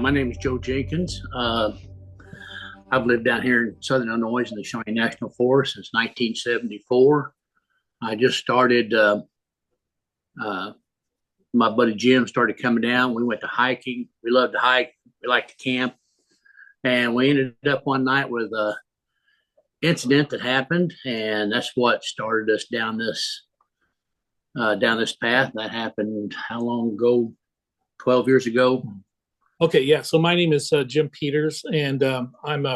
My name is Joe Jenkins. I've lived down here in southern Illinois in the Shawnee National Forest since 1974. I just started, uh, my buddy Jim started coming down. We went to hiking. We love to hike. We like to camp. And we ended up one night with an incident that happened. And that's what started us down this path. That happened how long ago? 12 years ago. Okay, yeah. So my name is Jim Peters, and I'm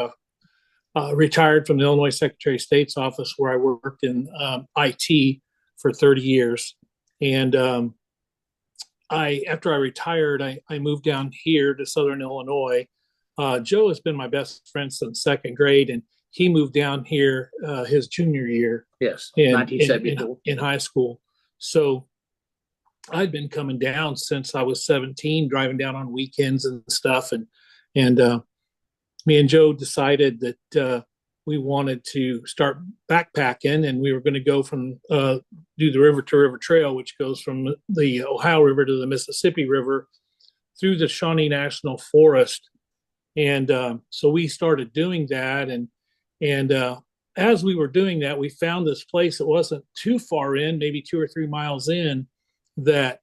retired from the Illinois Secretary of State's office, where I worked in IT for 30 years. And after I retired, I moved down here to Southern Illinois. Joe has been my best friend since second grade, and he moved down here his junior year. Yes, in 1974. in high school. So I'd been coming down since I was 17, driving down on weekends and stuff. And me and Joe decided that we wanted to start backpacking, and we were going to go from do the river to river trail, which goes from the Ohio River to the Mississippi River through the Shawnee National Forest. And so we started doing that. And as we were doing that, we found this place that wasn't too far in, maybe 2 or 3 miles in, that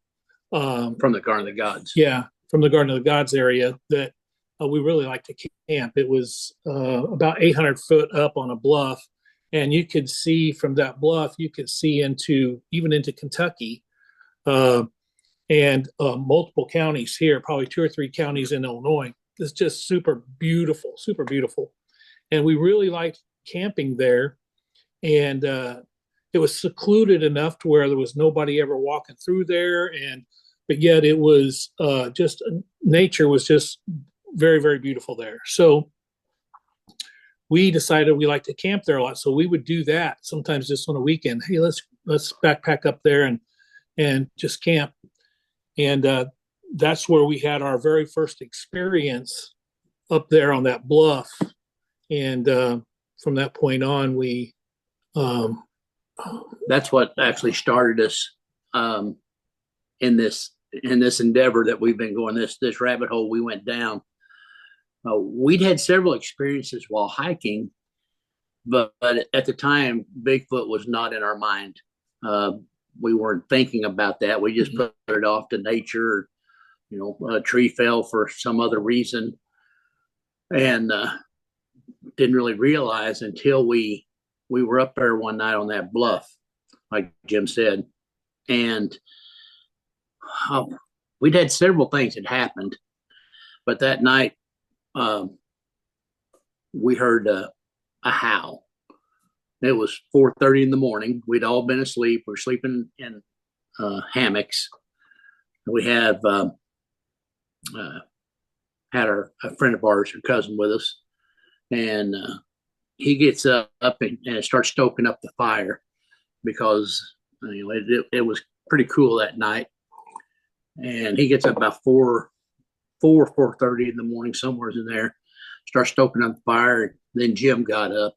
from the Garden of the Gods. Yeah, from the Garden of the Gods area that we really like to camp. It was about 800 foot up on a bluff, and you could see from that bluff, you could see even into Kentucky, and multiple counties here, probably 2 or 3 counties in Illinois. It's just super beautiful, super beautiful. And we really liked camping there. And it was secluded enough to where there was nobody ever walking through there, but yet it was just nature was just very, very beautiful there. So we decided we like to camp there a lot, so we would do that sometimes just on a weekend. Hey, let's backpack up there and just camp. And that's where we had our very first experience up there on that bluff. And from that point on, we that's what actually started us in this endeavor that we've been going, this rabbit hole we went down. We'd had several experiences while hiking, but at the time, Bigfoot was not in our mind. We weren't thinking about that. We just put it off to nature. A tree fell for some other reason, and didn't really realize until we were up there one night on that bluff, like Jim said, and we'd had several things that happened, but that night we heard a howl. It was 4:30 in the morning. We'd all been asleep. We're sleeping in hammocks. We have had a friend of ours, her cousin, with us, and he gets up and starts stoking up the fire because it was pretty cool that night. And he gets up about 4:30 in the morning, somewhere in there, starts stoking up the fire. Then Jim got up,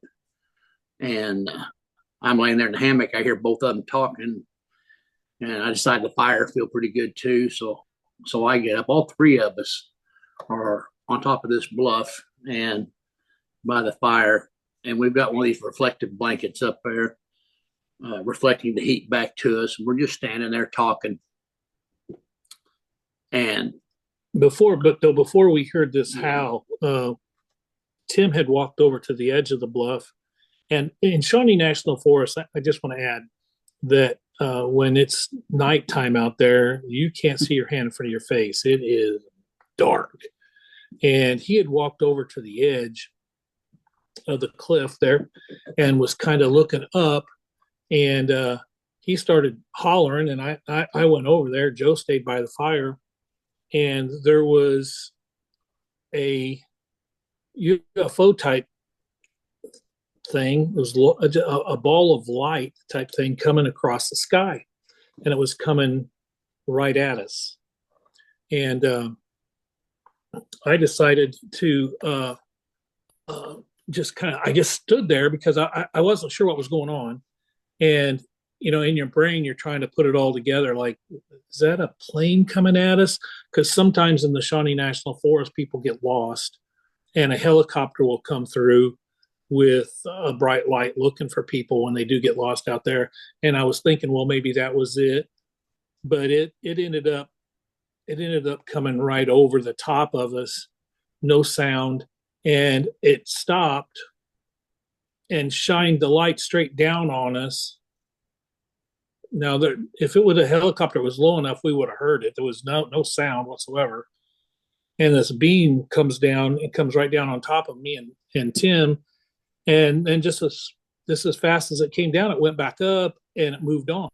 and I'm laying there in the hammock. I hear both of them talking, and I decided the fire feel pretty good too. So I get up. All three of us are on top of this bluff and by the fire, and we've got one of these reflective blankets up there, reflecting the heat back to us. And we're just standing there talking. And before we heard this howl, Tim had walked over to the edge of the bluff. And in Shawnee National Forest, I just want to add that when it's nighttime out there, you can't see your hand in front of your face. It is dark. And he had walked over to the edge of the cliff there and was kind of looking up, and he started hollering, and I went over there. Joe stayed by the fire, and there was a UFO type thing. It was a ball of light type thing coming across the sky, and it was coming right at us. And I decided to just kind of, I just stood there because I wasn't sure what was going on. And in your brain, you're trying to put it all together. Like, is that a plane coming at us? Because sometimes in the Shawnee National Forest, people get lost, and a helicopter will come through with a bright light looking for people when they do get lost out there. And I was thinking, well, maybe that was it, but it ended up coming right over the top of us, no sound, and it stopped and shined the light straight down on us. Now, if it was a helicopter was low enough, we would have heard it. There was no sound whatsoever. And this beam comes down, it comes right down on top of me and Tim. And then just as fast as it came down, it went back up and it moved on.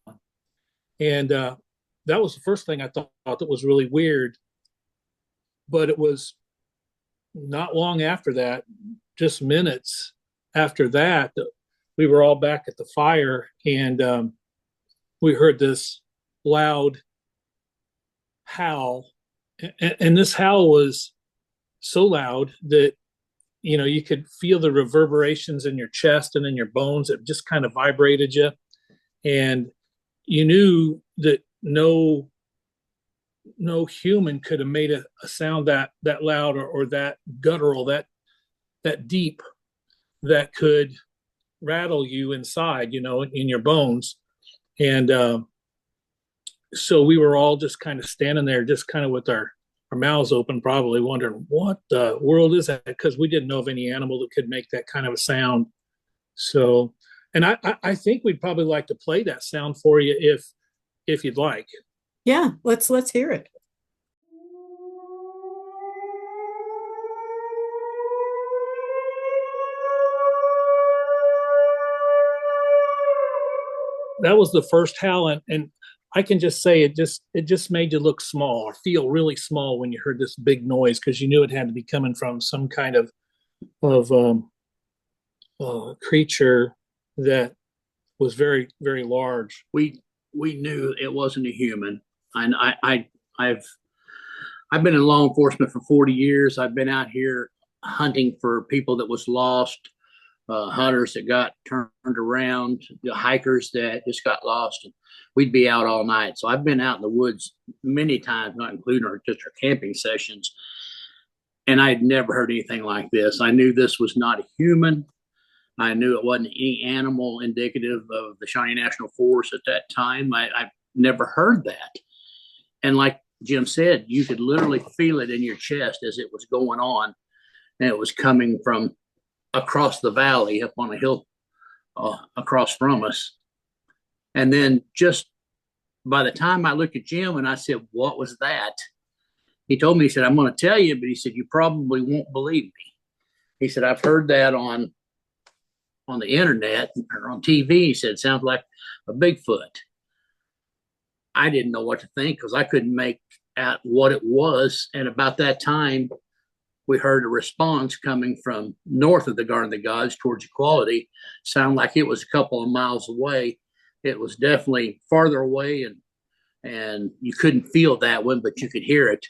And that was the first thing I thought that was really weird. But it was not long after that, just minutes after that, we were all back at the fire, and we heard this loud howl. And this howl was so loud that you could feel the reverberations in your chest and in your bones. It just kind of vibrated you, and you knew that no human could have made a sound that loud or that guttural, that deep, that could rattle you inside, in your bones. And so we were all just kind of standing there, just kind of with our mouths open, probably wondering what the world is that, because we didn't know of any animal that could make that kind of a sound. So, and I think we'd probably like to play that sound for you if you'd like. Yeah, let's hear it. That was the first howl, and I can just say it just made you look small or feel really small when you heard this big noise, because you knew it had to be coming from some kind of creature that was very, very large. We knew it wasn't a human. And I've been in law enforcement for 40 years. I've been out here hunting for people that was lost, hunters that got turned around, hikers that just got lost. And we'd be out all night. So I've been out in the woods many times, not including our camping sessions. And I'd never heard anything like this. I knew this was not a human. I knew it wasn't any animal indicative of the Shawnee National Forest at that time. I've never heard that. And like Jim said, you could literally feel it in your chest as it was going on. And it was coming from across the valley up on a hill across from us. And then just by the time I looked at Jim and I said, "What was that?" He told me, he said, "I'm going to tell you," but he said, "You probably won't believe me." He said, "I've heard that on the internet or on TV." He said, "Sounds like a Bigfoot." I didn't know what to think because I couldn't make out what it was. And about that time, we heard a response coming from north of the Garden of the Gods towards Equality. Sounded like it was a couple of miles away. It was definitely farther away, and you couldn't feel that one, but you could hear it.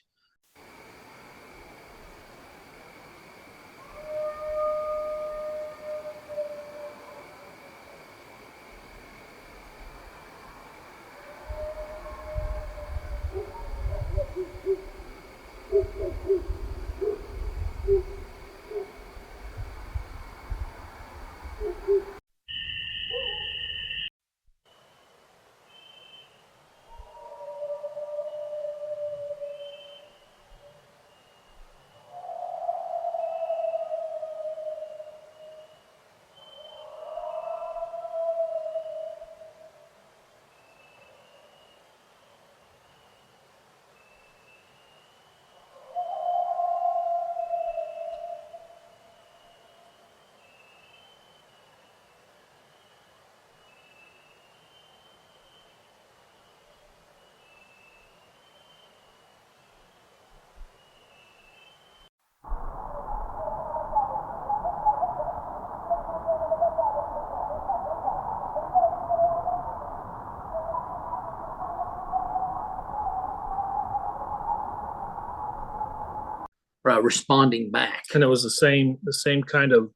Responding back, and it was the same kind of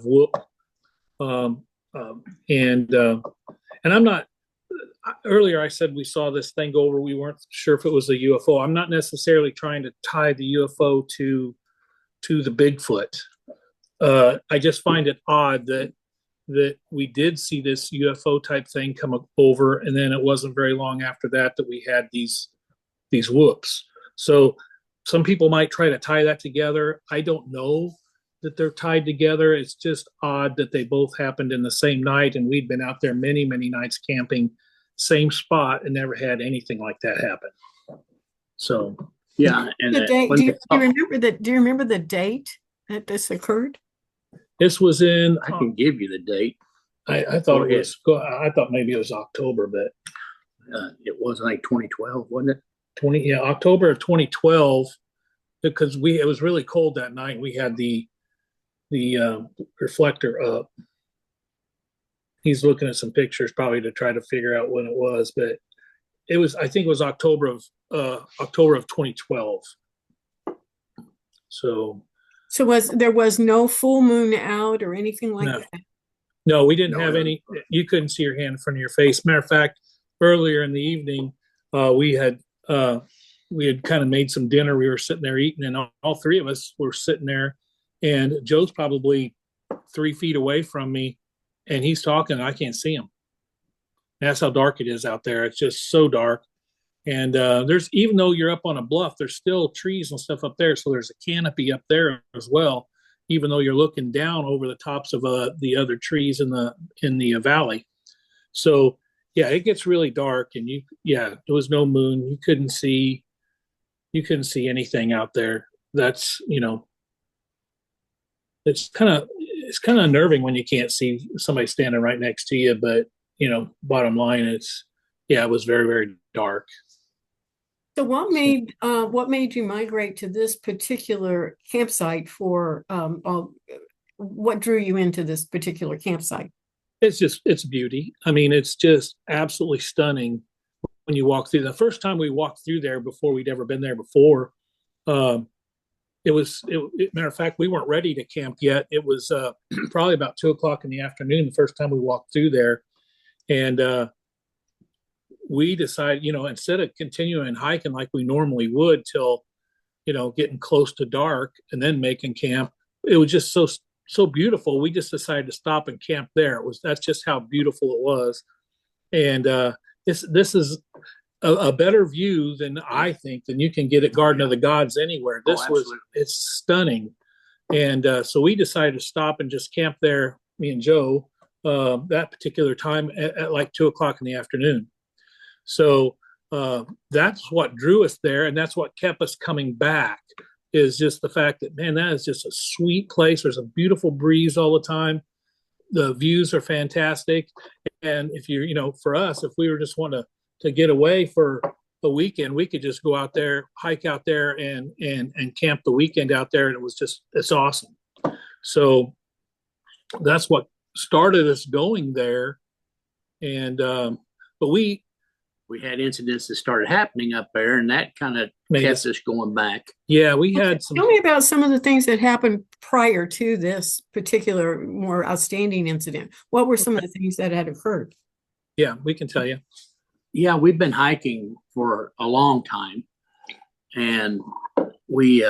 whoop, and And I'm not, earlier I said we saw this thing go over. We weren't sure if it was a UFO. I'm not necessarily trying to tie the UFO to the Bigfoot. I just find it odd that we did see this UFO type thing come over, and then it wasn't very long after that we had these whoops. So some people might try to tie that together. I don't know that they're tied together. It's just odd that they both happened in the same night, and we'd been out there many, many nights camping, same spot, and never had anything like that happen. So yeah, and The date, do you remember do you remember the date that this occurred? this was in. I can give you the date. I thought it was. I thought maybe it was October, but it was like 2012, wasn't it? October of 2012, because it was really cold that night. We had the reflector up. He's looking at some pictures probably to try to figure out when it was, but it was. I think it was October of 2012. So There was no full moon out or anything like No. that? No, we didn't have any. You couldn't see your hand in front of your face. Matter of fact, earlier in the evening, we had kind of made some dinner. We were sitting there eating, and all three of us were sitting there. And Joe's probably 3 feet away from me, and he's talking. And I can't see him. That's how dark it is out there. It's just so dark. And there's, even though you're up on a bluff, there's still trees and stuff up there. So there's a canopy up there as well, even though you're looking down over the tops of the other trees in the valley. So yeah, it gets really dark, and there was no moon. You couldn't see anything out there. That's, it's kind of unnerving when you can't see somebody standing right next to you. But bottom line, it was very, very dark. So what made you migrate to this particular campsite for what drew you into this particular campsite? It's beauty. I mean, it's just absolutely stunning when you walk through. The first time we walked through there, before we'd ever been there before, matter of fact, we weren't ready to camp yet. It was probably about 2:00 in the afternoon the first time we walked through there. And we decided, instead of continuing hiking like we normally would till, getting close to dark and then making camp, it was just so beautiful. We just decided to stop and camp there. That's just how beautiful it was. And this is a better view than you can get at Garden of the Gods anywhere. It's stunning. And so we decided to stop and just camp there, me and Joe, that particular time at like 2:00 in the afternoon. So that's what drew us there, and that's what kept us coming back, is just the fact that, man, that is just a sweet place. There's a beautiful breeze all the time. The views are fantastic. And if for us, if we were just wanting to get away for a weekend, we could just go out there, hike out there, and camp the weekend out there. And it's awesome. So that's what started us going there. And but we had incidents that started happening up there, and that kind of kept us going back. Yeah, we had some. Tell me about some of the things that happened prior to this particular more outstanding incident. What were some of the things that had occurred? Yeah, we can tell you. Yeah, we've been hiking for a long time, and we,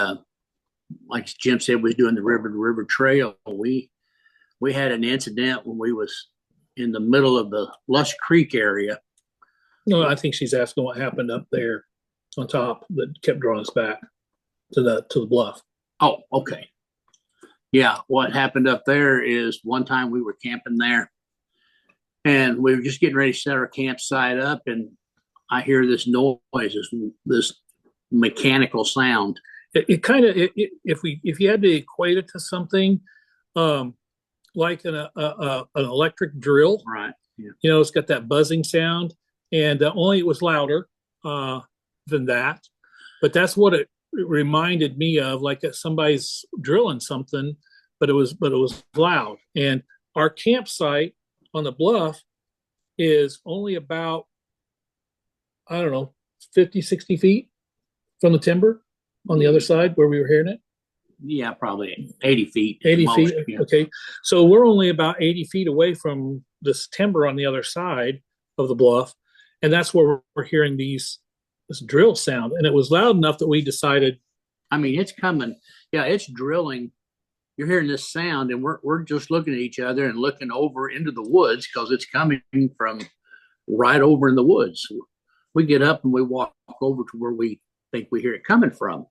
like Jim said, was doing the river to river trail. We had an incident when we was in the middle of the Lush Creek area. No, I think she's asking what happened up there on top that kept drawing us back to the bluff. Oh, okay. Yeah, what happened up there is one time we were camping there, and we were just getting ready to set our campsite up, and I hear this noise, this mechanical sound. It kind of, if you had to equate it to something, like an electric drill, right? Yeah. It's got that buzzing sound, and only it was louder than that. But that's what it reminded me of, like somebody's drilling something, but it was loud. And our campsite on the bluff is only about, I don't know, 50, 60 feet from the timber on the other side where we were hearing it. Yeah, probably 80 feet. 80 most, feet. yeah. Okay. So we're only about 80 feet away from this timber on the other side of the bluff. And that's where we're hearing this drill sound. And it was loud enough that we decided. I mean, it's coming. Yeah, it's drilling. You're hearing this sound, and we're just looking at each other and looking over into the woods because it's coming from right over in the woods. We get up and we walk over to where we think we hear it coming from.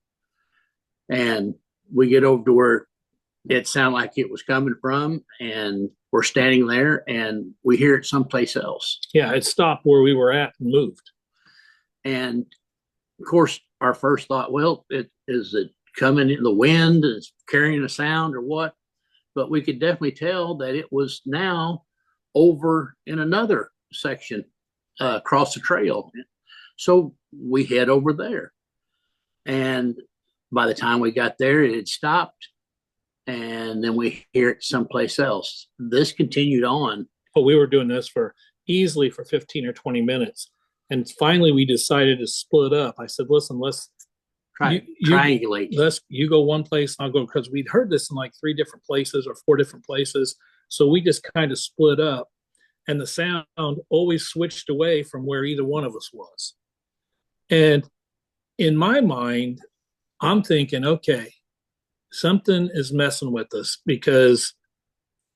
And we get over to where it sounded like it was coming from, and we're standing there and we hear it someplace else. Yeah, it stopped where we were at and moved. And of course, our first thought, well, is it coming in the wind? Is carrying a sound or what? But we could definitely tell that it was now over in another section across the trail. So we head over there. And by the time we got there, it had stopped. And then we hear it someplace else. This continued on. But we were doing this for easily for 15 or 20 minutes. And finally, we decided to split up. I said, listen, let's triangulate. You go one place and I'll go, because we'd heard this in like 3 different places or 4 different places. So we just kind of split up, and the sound always switched away from where either one of us was. And in my mind, I'm thinking, okay, something is messing with us, because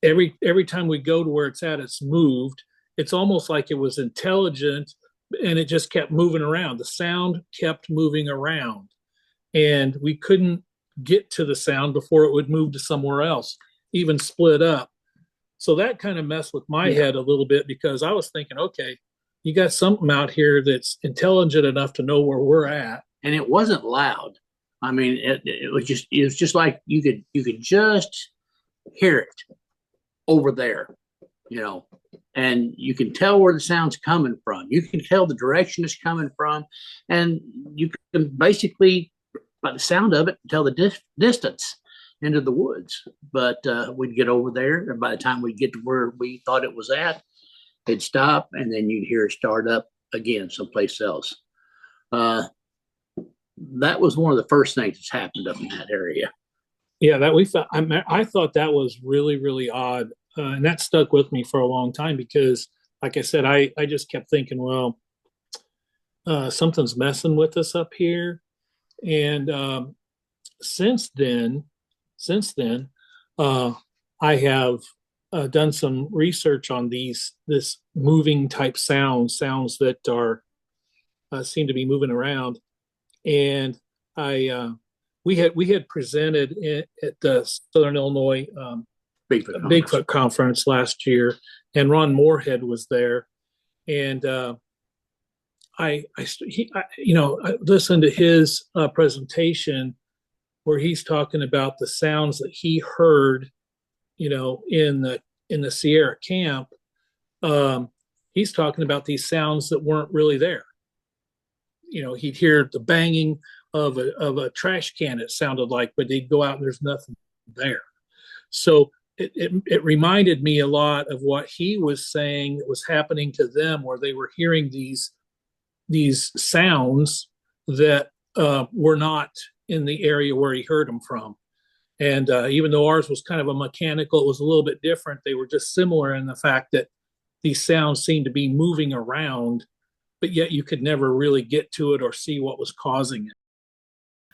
every time we go to where it's at, it's moved. It's almost like it was intelligent, and it just kept moving around. The sound kept moving around, and we couldn't get to the sound before it would move to somewhere else, even split up. So that kind of messed with my head a little bit, because I was thinking, okay, you got something out here that's intelligent enough to know where we're at. And it wasn't loud. I mean, it was just like you could just hear it over there, and you can tell where the sound's coming from. You can tell the direction it's coming from, and you can basically, by the sound of it, tell the distance into the woods. But we'd get over there, and by the time we'd get to where we thought it was at, it'd stop, and then you'd hear it start up again someplace else. That was one of the first things that's happened up in that area. Yeah, that we thought. I thought that was really, really odd, and that stuck with me for a long time, because, like I said, I just kept thinking, well, something's messing with us up here. And since then, I have done some research on this moving type sounds that are seem to be moving around. And we had presented at the Southern Illinois Bigfoot conference last year, and Ron Moorhead was there, and I listened to his presentation where he's talking about the sounds that he heard, in the Sierra camp. He's talking about these sounds that weren't really there. He'd hear the banging of a trash can, it sounded like, but they'd go out and there's nothing there. So it reminded me a lot of what he was saying that was happening to them, where they were hearing these sounds that were not in the area where he heard them from. And even though ours was kind of a mechanical, it was a little bit different. They were just similar in the fact that these sounds seemed to be moving around, but yet you could never really get to it or see what was causing it.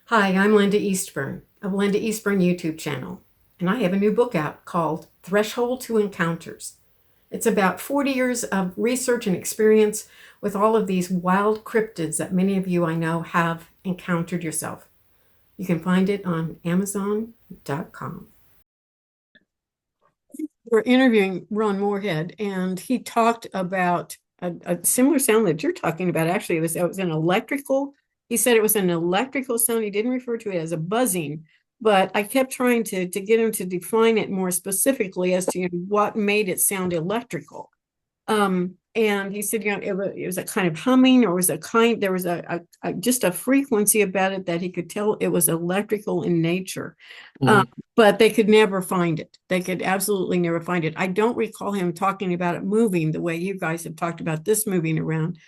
Hi, I'm Linda Eastburn of Linda Eastburn YouTube channel, and I have a new book out called Threshold to Encounters. It's about 40 years of research and experience with all of these wild cryptids that many of you I know have encountered yourself. You can find it on Amazon.com. We're interviewing Ron Moorhead, and he talked about a similar sound that you're talking about. Actually, it was an electrical. He said it was an electrical sound. He didn't refer to it as a buzzing, but I kept trying to get him to define it more specifically as to what made it sound electrical. And he said, it was a kind of humming, or there was just a frequency about it that he could tell it was electrical in nature. Mm-hmm. But they could never find it. They could absolutely never find it. I don't recall him talking about it moving the way you guys have talked about this moving around.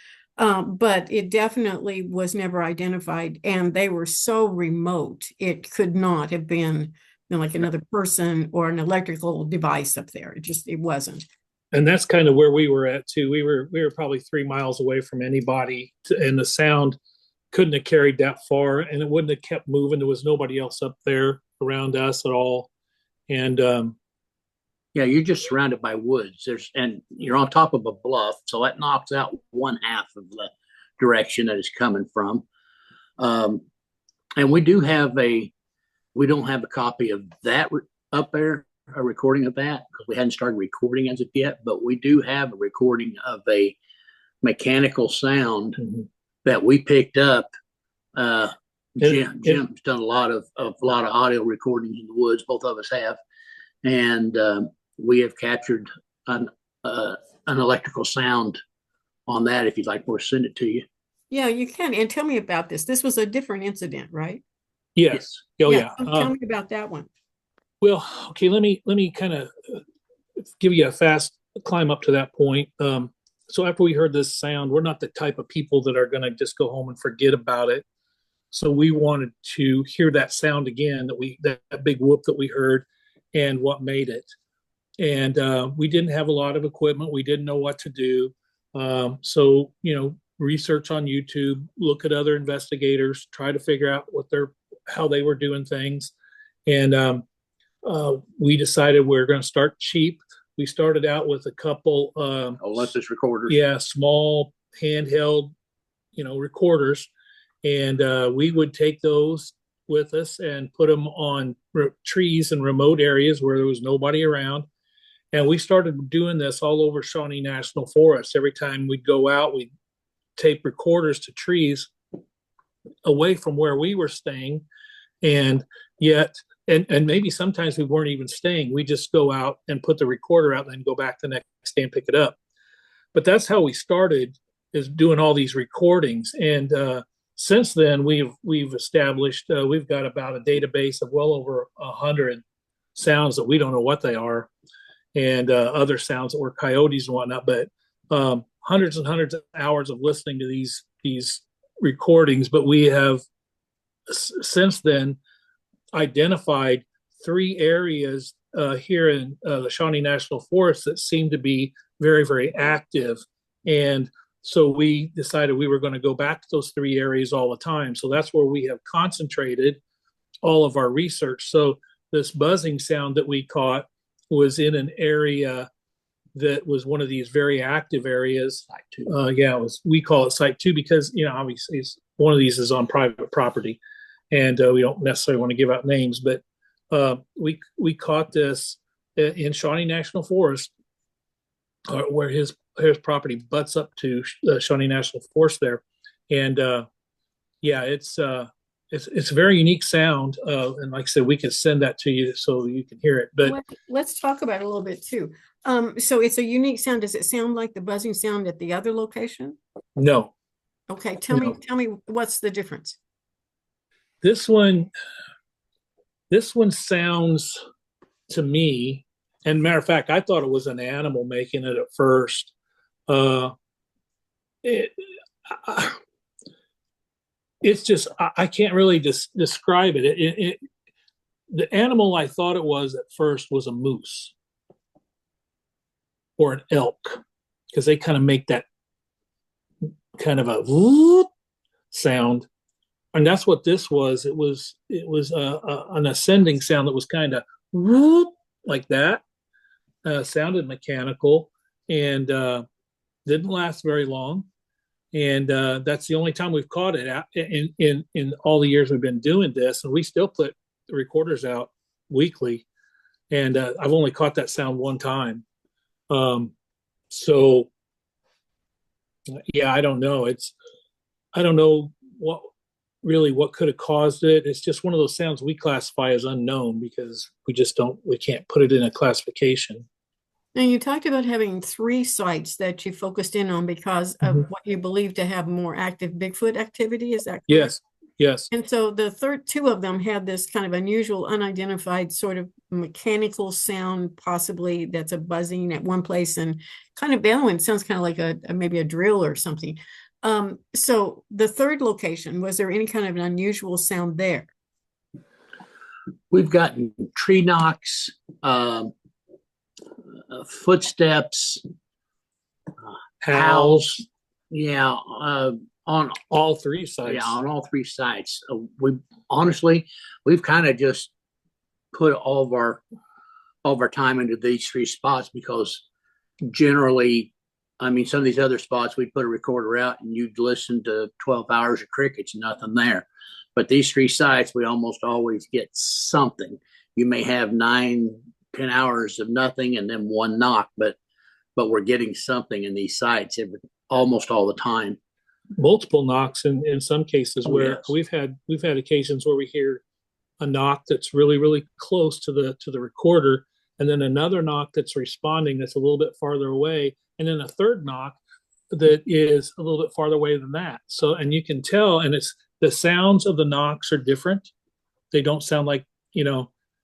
But it definitely was never identified, and they were so remote, it could not have been, like another person or an electrical device up there. It wasn't. And that's kind of where we were at too. We were probably 3 miles away from anybody, and the sound couldn't have carried that far, and it wouldn't have kept moving. There was nobody else up there around us at all, and Yeah, you're just surrounded by woods. And you're on top of a bluff, so that knocks out one half of the direction that it's coming from. Um, and we don't have a copy of that up there, a recording of that, because we hadn't started recording as of yet. But we do have a recording of a mechanical sound that we picked up. Jim's done a lot of audio recordings in the woods. Both of us have, and we have captured an electrical sound on that. If you'd like, we'll send it to you. Yeah, you can. And tell me about this. This was a different incident, right? yes, oh yeah. So tell me about that one. Well, okay, let me kind of give you a fast climb up to that point. So after we heard this sound, we're not the type of people that are going to just go home and forget about it. So we wanted to hear that sound again, that big whoop that we heard, and what made it. And we didn't have a lot of equipment. We didn't know what to do. So research on YouTube, look at other investigators, try to figure out how they were doing things, and we decided we were going to start cheap. We started out with a couple Olympus recorders. Yeah, small handheld, recorders, and we would take those with us and put them on trees in remote areas where there was nobody around. And we started doing this all over Shawnee National Forest. Every time we'd go out, we'd tape recorders to trees away from where we were staying, and maybe sometimes we weren't even staying. We just go out and put the recorder out and then go back the next day and pick it up. But that's how we started, is doing all these recordings. And since then, we've established, we've got about a database of well over 100 sounds that we don't know what they are, and other sounds that were coyotes and whatnot. But hundreds and hundreds of hours of listening to these recordings. But we have since then identified 3 areas here in the Shawnee National Forest that seem to be very, very active. And so we decided we were going to go back to those 3 areas all the time. So that's where we have concentrated all of our research. So this buzzing sound that we caught was in an area that was one of these very active areas. Site 2. We call it Site 2 because, obviously one of these is on private property, and we don't necessarily want to give out names, but we caught this in Shawnee National Forest, where his property butts up to Shawnee National Forest there, and it's a very unique sound, and like I said, we can send that to you so you can hear it. But let's talk about it a little bit too. So it's a unique sound. Does it sound like the buzzing sound at the other location? No. Okay, tell me what's the difference? This one sounds to me, and matter of fact, I thought it was an animal making it at first. It's just, I can't really describe it. The animal I thought it was at first was a moose or an elk, because they kind of make that kind of a whoop sound. And that's what this was. It was an ascending sound that was kind of whoop like that. Sounded mechanical, and didn't last very long. And that's the only time we've caught it in all the years we've been doing this. And we still put the recorders out weekly. And I've only caught that sound one time. So yeah, I don't know. I don't know what could have caused it. It's just one of those sounds we classify as unknown because we can't put it in a classification. Now, you talked about having 3 sites that you focused in on because of what you believe to have more active Bigfoot activity. Is that correct? Yes. And so the 2 of them had this kind of unusual, unidentified sort of mechanical sound, possibly that's a buzzing at one place, and kind of the other one sounds kind of like maybe a drill or something. So the third location, was there any kind of an unusual sound there? We've gotten tree knocks, footsteps, howls. Yeah, on all three sides. Yeah, on all three sides. We honestly, we've kind of just put all of our time into these three spots because generally, I mean, some of these other spots we put a recorder out and you'd listen to 12 hours of crickets, nothing there. But these three sites, we almost always get something. You may have 9-10 hours of nothing and then one knock, but we're getting something in these sites almost all the time. Multiple knocks in some cases where yes. we've had occasions where we hear a knock that's really, really close to the recorder, and then another knock that's responding that's a little bit farther away, and then a third knock that is a little bit farther away than that. So, and you can tell, and it's the sounds of the knocks are different. They don't sound like,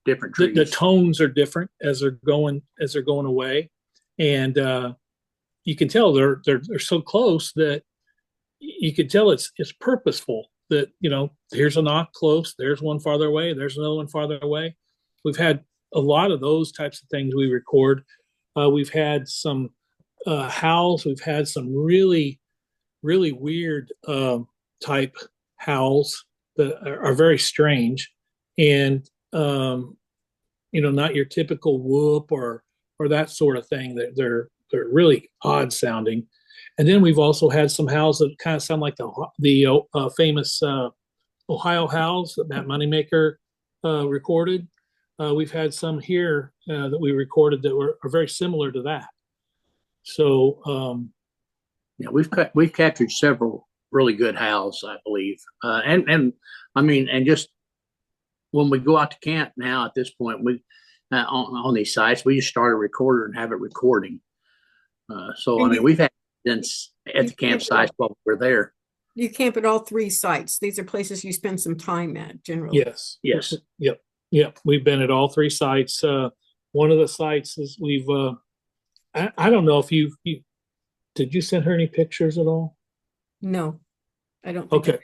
different trees. The tones are different as they're going away, and you can tell they're so close that you can tell it's purposeful. That here's a knock close, there's one farther away, there's another one farther away. We've had a lot of those types of things we record. We've had some howls. We've had some really, really weird type howls that are very strange, and not your typical whoop or that sort of thing. That they're really odd sounding. And then we've also had some howls that kind of sound like the famous Ohio howls that Matt Moneymaker recorded. We've had some here that we recorded that are very similar to that. So yeah, we've captured several really good howls, I believe, and I mean, and just when we go out to camp now at this point, we on these sites we just start a recorder and have it recording. So I mean, we've had incidents at the campsite while we're there. You camp at all three sites. These are places you spend some time at generally. Yes. Yep. We've been at all three sites. One of the sites is we've. I don't know if you did you send her any pictures at all? No, I don't think.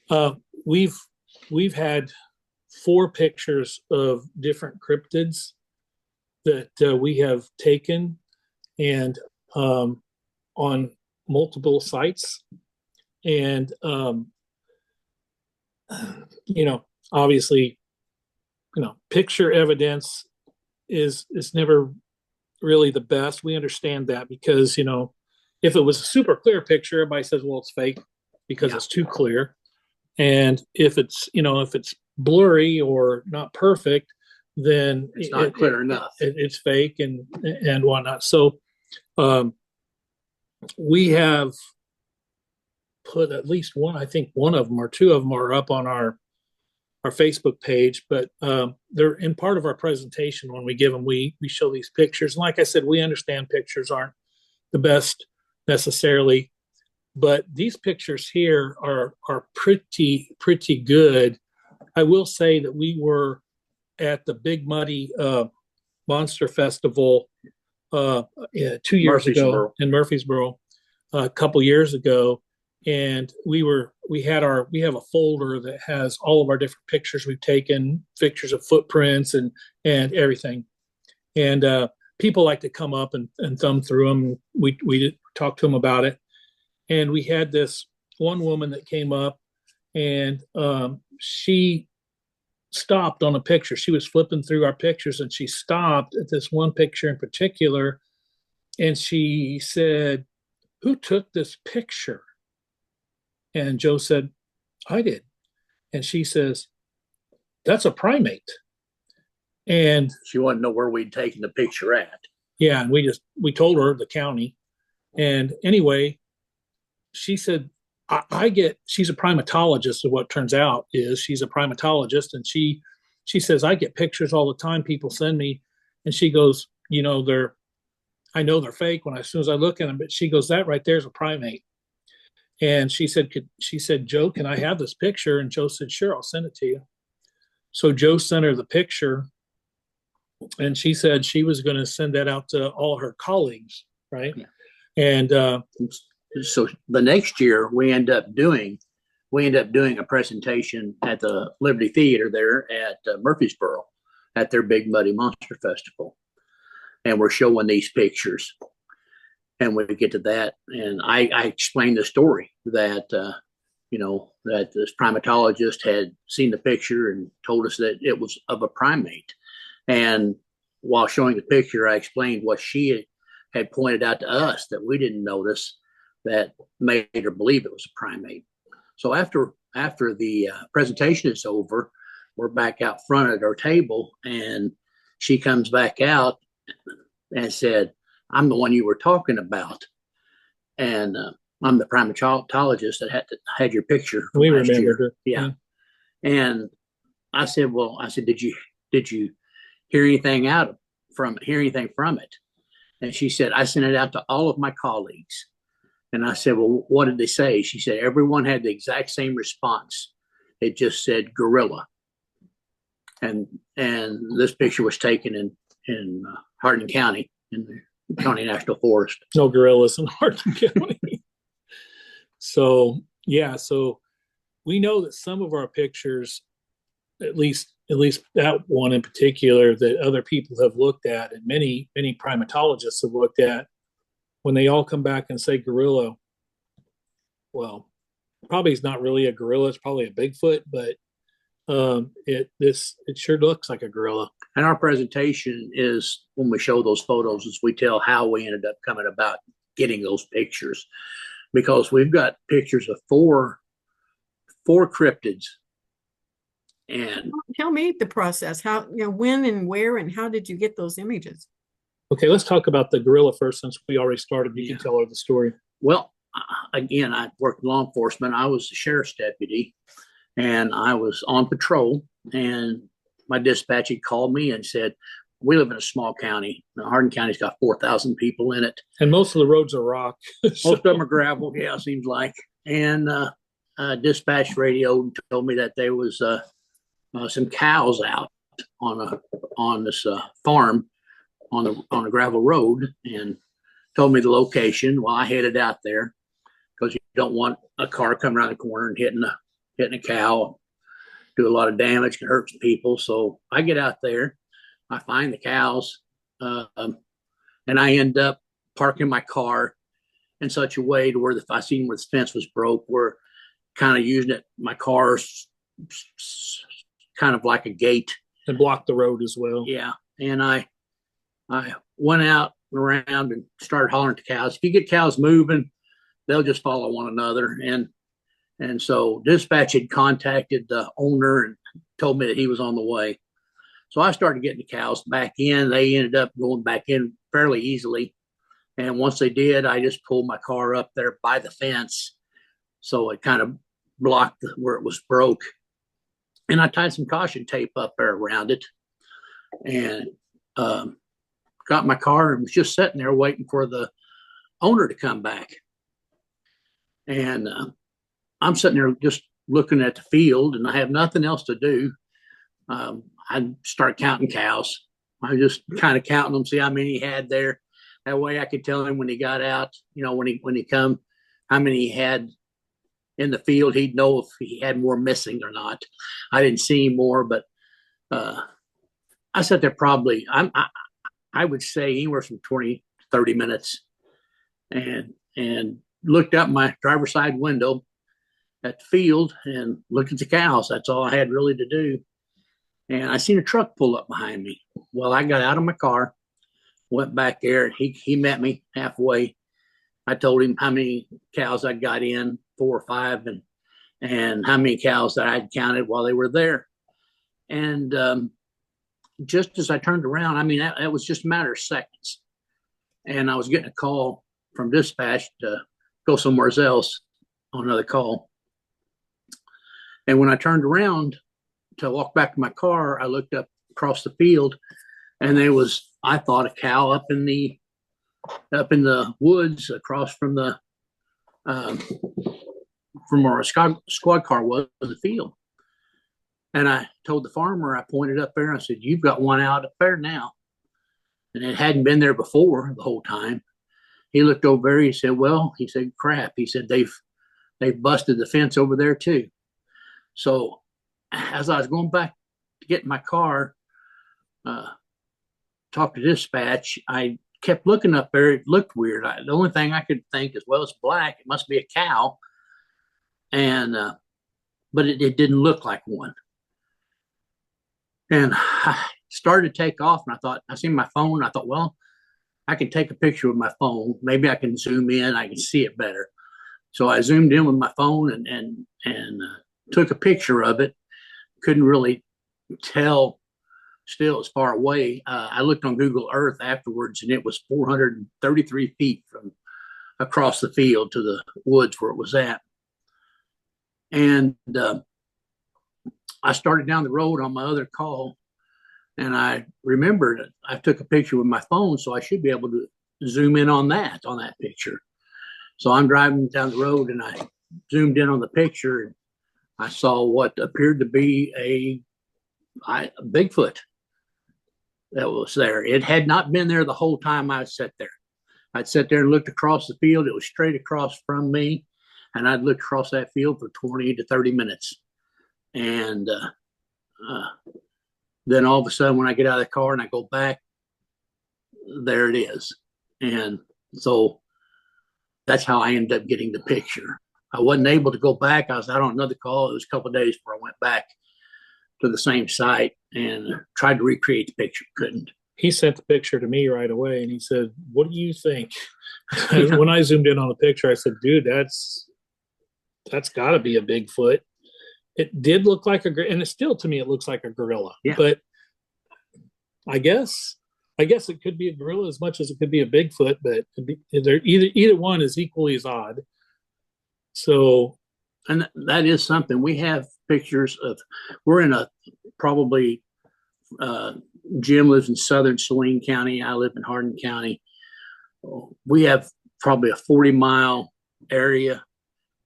Okay. We've had 4 pictures of different cryptids that we have taken, and on multiple sites, and obviously, picture evidence is never really the best. We understand that because if it was a super clear picture, everybody says, well, it's fake because it's too clear. And if it's blurry or not perfect, then it's not clear enough. It's fake and whatnot. So we have put at least one, I think one of them or 2 of them are up on our Facebook page, but they're in part of our presentation. When we give them, we show these pictures. And like I said, we understand pictures aren't the best necessarily, but these pictures here are pretty good. I will say that we were at the Big Muddy Monster Festival 2 years ago in Murfreesboro, a couple years ago, and we have a folder that has all of our different pictures we've taken, pictures of footprints and everything, and people like to come up and thumb through them. We talked to them about it, and we had this one woman that came up, and she stopped on a picture. She was flipping through our pictures, and she stopped at this one picture in particular, and she said, "Who took this picture?" And Joe said, "I did." And she says, "That's a primate." And she wanted to know where we'd taken the picture at. Yeah, and we told her the county. And anyway, she said, she's a primatologist, is what turns out is she's a primatologist, and she says, "I get pictures all the time people send me," and she goes, I know they're fake as soon as I look at them, but she goes, "That right there is a primate." And she said, "Joe, can I have this picture?" And Joe said, "Sure, I'll send it to you." So Joe sent her the picture, and she said she was going to send that out to all her colleagues, right? Yeah. And so the next year we end up doing a presentation at the Liberty Theater there at Murfreesboro at their Big Muddy Monster Festival, and we're showing these pictures. And we get to that, and I explained the story that that this primatologist had seen the picture and told us that it was of a primate. And while showing the picture, I explained what she had pointed out to us that we didn't notice that made her believe it was a primate. So after the presentation is over, we're back out front at our table, and she comes back out and said, "I'm the one you were talking about." And I'm the primatologist that had your picture. We remembered her. Yeah. And I said, did you hear anything from it? And she said, I sent it out to all of my colleagues. And I said, well, what did they say? She said, everyone had the exact same response. It just said gorilla. And this picture was taken in Hardin County, in the Shawnee National Forest. No gorillas in Hardin County. So we know that some of our pictures, at least that one in particular, that other people have looked at, and many primatologists have looked at, when they all come back and say gorilla, well, probably it's not really a gorilla, it's probably a Bigfoot, but it sure looks like a gorilla. And our presentation is, when we show those photos, is we tell how we ended up coming about getting those pictures, because we've got pictures of four cryptids. And tell me the process. How, when and where and how did you get those images? Okay, let's talk about the gorilla first, since we already started. You can tell her the story. Well, again, I worked in law enforcement. I was a sheriff's deputy, and I was on patrol, and my dispatch had called me and said, we live in a small county. Hardin County's got 4,000 people in it. And most of the roads are rock. Most of them are gravel, yeah, it seems like. And dispatch radio told me that there was some cows out on this farm on a gravel road, and told me the location. Well, I headed out there because you don't want a car coming around the corner and hitting a cow, do a lot of damage, can hurt some people. So I get out there, I find the cows, and I end up parking my car in such a way to where I seen where the fence was broke, we're kind of using it, my car's kind of like a gate. And block the road as well. Yeah. And I went out around and started hollering to cows. If you get cows moving, they'll just follow one another. And so dispatch had contacted the owner and told me that he was on the way. So I started getting the cows back in. They ended up going back in fairly easily. And once they did, I just pulled my car up there by the fence, so it kind of blocked where it was broke. And I tied some caution tape up there around it, and got my car and was just sitting there waiting for the owner to come back. And I'm sitting there just looking at the field, and I have nothing else to do. I start counting cows. I just kind of counting them, see how many he had there. That way I could tell him when he got out, when he come, how many he had in the field. He'd know if he had more missing or not. I didn't see more, but I sat there probably, I would say anywhere from 20, 30 minutes, and looked out my driver's side window at the field and looked at the cows. That's all I had really to do. And I seen a truck pull up behind me. Well, I got out of my car, went back there, and he met me halfway. I told him how many cows I got in, 4 or 5, and how many cows that I'd counted while they were there. And just as I turned around, I mean, that was just a matter of seconds. And I was getting a call from dispatch to go somewhere else on another call. And when I turned around to walk back to my car, I looked up across the field, and there was, I thought, a cow up in the woods across from the from where a squad car was in the field. And I told the farmer, I pointed up there, and I said, "You've got one out up there now." And it hadn't been there before the whole time. he looked over there. He said, well, he said, crap. He said, they've busted the fence over there too. So as I was going back to get in my car, talk to dispatch, I kept looking up there. It looked weird. The only thing I could think is, well, it's black. It must be a cow. And, but it didn't look like one. And I started to take off, and I seen my phone. I thought, well, I can take a picture with my phone. Maybe I can zoom in. I can see it better. So I zoomed in with my phone and took a picture of it. Couldn't really tell still as far away. I looked on Google Earth afterwards, and it was 433 feet from across the field to the woods where it was at. And I started down the road on my other call, and I remembered I took a picture with my phone, so I should be able to zoom in on that picture. So I'm driving down the road, and I zoomed in on the picture, and I saw what appeared to be a Bigfoot that was there. It had not been there the whole time I sat there. I'd sat there and looked across the field. It was straight across from me, and I'd looked across that field for 20 to 30 minutes. And then all of a sudden, when I get out of the car and I go back, there it is. And so that's how I ended up getting the picture. I wasn't able to go back. I was out on another call. It was a couple of days before I went back to the same site and tried to recreate the picture. Couldn't. He sent the picture to me right away, and he said, "What do you think?" When I zoomed in on the picture, I said, "Dude, that's got to be a Bigfoot." It did look like and it still, to me, it looks like a gorilla. Yeah. But I guess it could be a gorilla as much as it could be a Bigfoot. But either one is equally as odd. So, and that is something we have pictures of. We're in probably Jim lives in southern Saline County. I live in Hardin County. We have probably a 40-mile area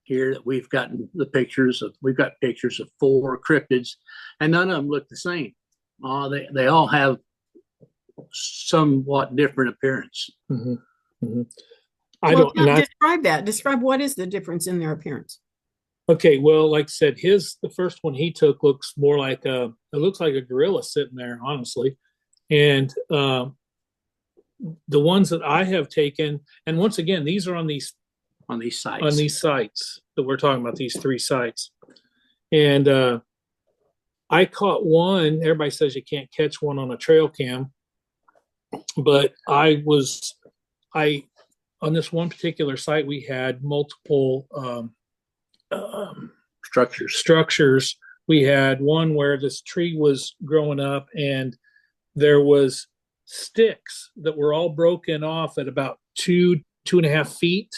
here that we've gotten the pictures of. We've got pictures of 4 cryptids, and none of them look the same. They all have somewhat different appearance. Mm-hmm. Mm-hmm. Describe that. Describe what is the difference in their appearance. Okay, well, like I said, the first one he took looks more like it looks like a gorilla sitting there, honestly. And the ones that I have taken, and once again, these are on these sites that we're talking about, these 3 sites. And I caught one. Everybody says you can't catch one on a trail cam, but on this one particular site, we had multiple structures. We had one where this tree was growing up, and there was sticks that were all broken off at about 2.5 feet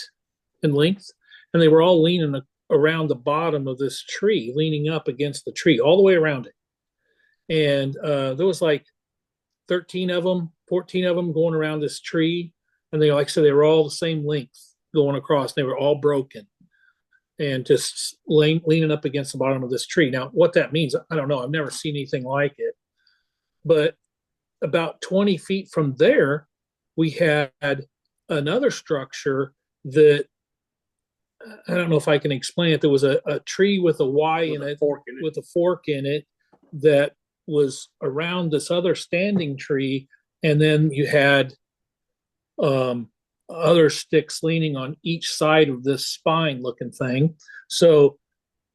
in length, and they were all leaning around the bottom of this tree, leaning up against the tree all the way around it. And there was like 13 of them, 14 of them going around this tree, and they, like I said, they were all the same length going across. They were all broken and just leaning up against the bottom of this tree. Now, what that means, I don't know. I've never seen anything like it. But about 20 feet from there, we had another structure that, I don't know if I can explain it. There was a tree with a Y in it, with a fork in it, that was around this other standing tree. And then you had other sticks leaning on each side of this spine looking thing. So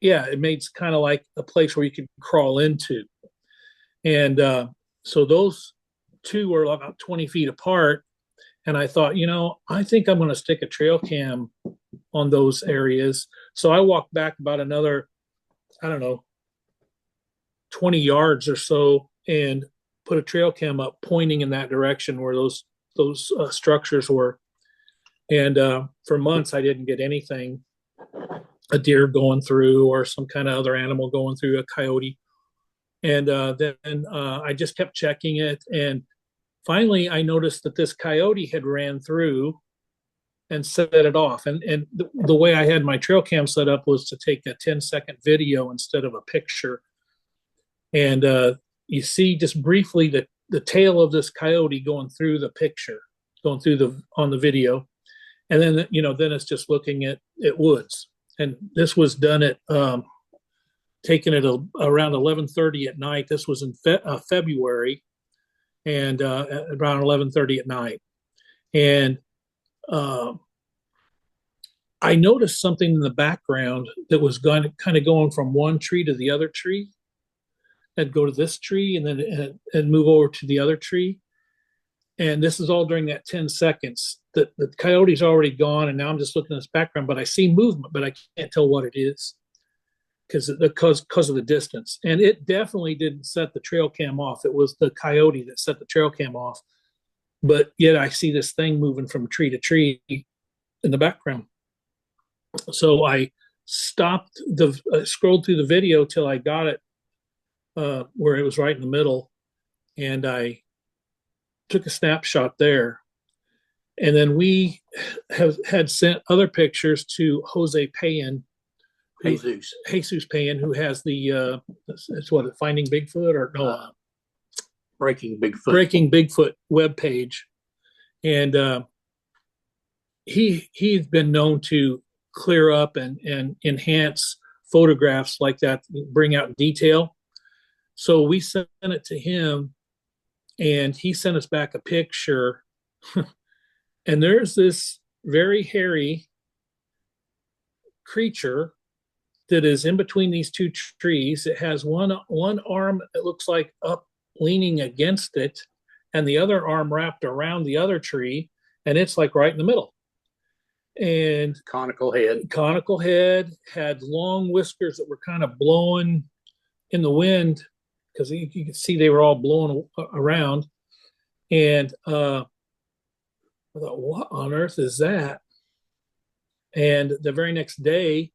yeah, it made kind of like a place where you could crawl into. And so those 2 were about 20 feet apart. And I thought, I think I'm going to stick a trail cam on those areas. So I walked back about another, 20 yards or so, and put a trail cam up pointing in that direction where those structures were. And for months, I didn't get anything, a deer going through or some kind of other animal going through, a coyote. And then I just kept checking it. And finally, I noticed that this coyote had ran through and set it off. And the way I had my trail cam set up was to take a 10-second video instead of a picture. And you see just briefly the tail of this coyote going through the picture, on the video. And then, then it's just looking at woods. And this was done at, taken at around 11:30 at night. This was in February, and around 11:30 at night. And I noticed something in the background that was kind of going from one tree to the other tree. I'd go to this tree and then and move over to the other tree. And this is all during that 10 seconds. The coyote's already gone, and now I'm just looking at this background, but I see movement, but I can't tell what it is because of the distance. And it definitely didn't set the trail cam off. It was the coyote that set the trail cam off. But yet I see this thing moving from tree to tree in the background. So I stopped scrolled through the video till I got it where it was right in the middle, and I took a snapshot there. And then we had sent other pictures to Jose Payan, Jesus Payan, who has the it's what, Finding Bigfoot or no Breaking Bigfoot webpage, and he's been known to clear up and enhance photographs like that, bring out detail. So we sent it to him, and he sent us back a picture. And there's this very hairy creature that is in between these two trees. It has one arm that looks like up, leaning against it, and the other arm wrapped around the other tree, and it's like right in the middle. And conical head, had long whiskers that were kind of blowing in the wind, because you could see they were all blowing around. And I thought, what on earth is that? And the very next day,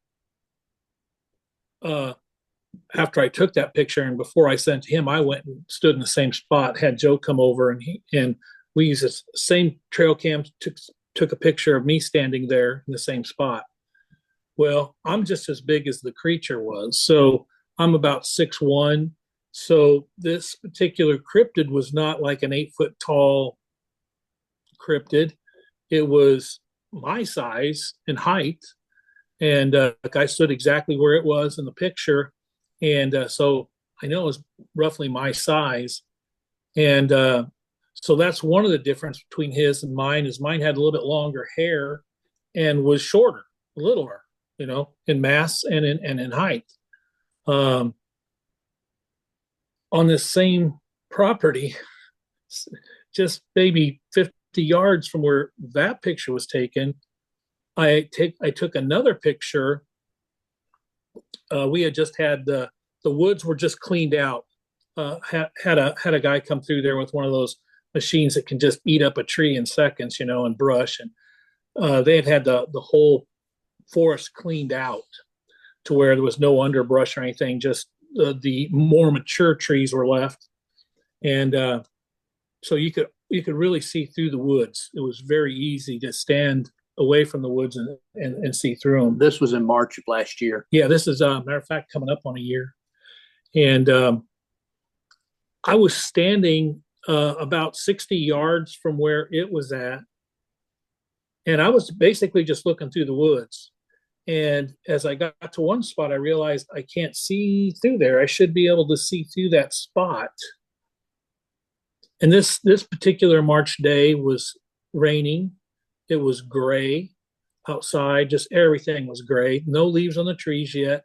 after I took that picture and before I sent to him, I went and stood in the same spot, had Joe come over, and we used the same trail cam, took a picture of me standing there in the same spot. Well, I'm just as big as the creature was. So I'm about 6'1". So this particular cryptid was not like an 8-foot tall cryptid. It was my size and height. And I stood exactly where it was in the picture. And so I know it was roughly my size. And so that's one of the difference between his and mine, is mine had a little bit longer hair and was shorter, littler, in mass and in height. On this same property, just maybe 50 yards from where that picture was taken, I took another picture. We had just had the woods were just cleaned out. Had a guy come through there with one of those machines that can just eat up a tree in seconds, and brush. And they had the whole forest cleaned out to where there was no underbrush or anything. Just the more mature trees were left, and so you could really see through the woods. It was very easy to stand away from the woods and see through them. This was in March of last year. Yeah, this is matter of fact coming up on a year. And I was standing about 60 yards from where it was at, and I was basically just looking through the woods. And as I got to one spot, I realized I can't see through there. I should be able to see through that spot. And this particular March day was raining. It was gray outside. Just everything was gray. No leaves on the trees yet.